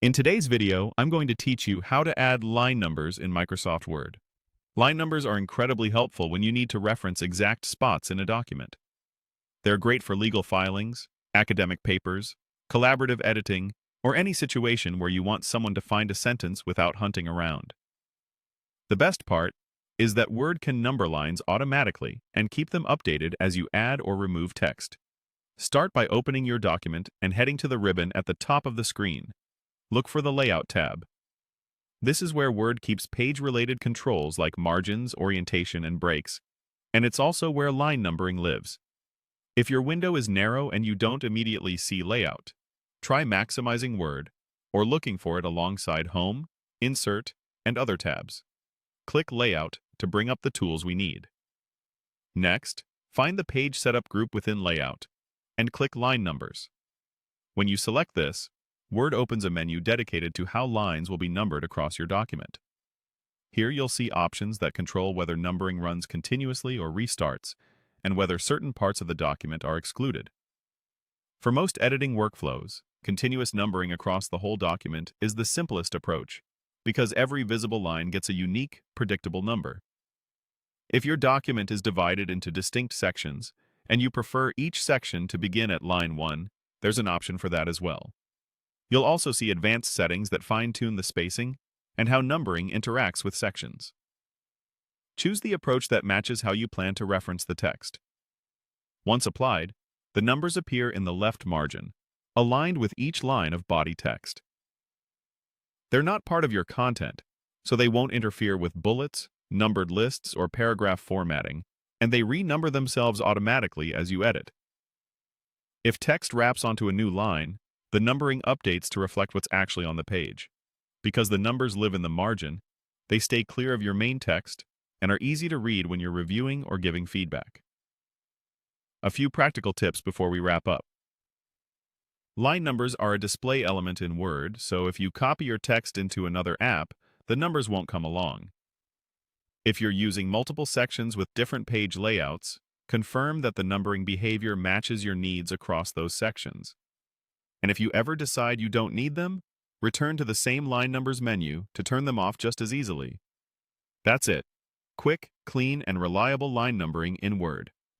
In today's video, I'm going to teach you how to add line numbers in Microsoft Word. Line numbers are incredibly helpful when you need to reference exact spots in a document. They're great for legal filings, academic papers, collaborative editing, or any situation where you want someone to find a sentence without hunting around. The best part is that Word can number lines automatically and keep them updated as you add or remove text. Start by opening your document and heading to the ribbon at the top of the screen. Look for the Layout tab. This is where Word keeps page-related controls like margins, orientation, and breaks, and it's also where line numbering lives. If your window is narrow and you don't immediately see Layout, try maximizing Word or looking for it alongside Home, Insert, and other tabs. Click Layout to bring up the tools we need. Next, find the Page Setup group within Layout and click Line Numbers. When you select this, Word opens a menu dedicated to how lines will be numbered across your document. Here you'll see options that control whether numbering runs continuously or restarts, and whether certain parts of the document are excluded. For most editing workflows, continuous numbering across the whole document is the simplest approach, because every visible line gets a unique, predictable number. If your document is divided into distinct sections, and you prefer each section to begin at line 1, there's an option for that as well. You'll also see advanced settings that fine-tune the spacing and how numbering interacts with sections. Choose the approach that matches how you plan to reference the text. Once applied, the numbers appear in the left margin, aligned with each line of body text. They're not part of your content, so they won't interfere with bullets, numbered lists, or paragraph formatting, and they renumber themselves automatically as you edit. If text wraps onto a new line, the numbering updates to reflect what's actually on the page. Because the numbers live in the margin, they stay clear of your main text and are easy to read when you're reviewing or giving feedback. A few practical tips before we wrap up. Line numbers are a display element in Word, so if you copy your text into another app, the numbers won't come along. If you're using multiple sections with different page layouts, confirm that the numbering behavior matches your needs across those sections. And if you ever decide you don't need them, return to the same line numbers menu to turn them off just as easily. That's it. Quick, clean, and reliable line numbering in Word.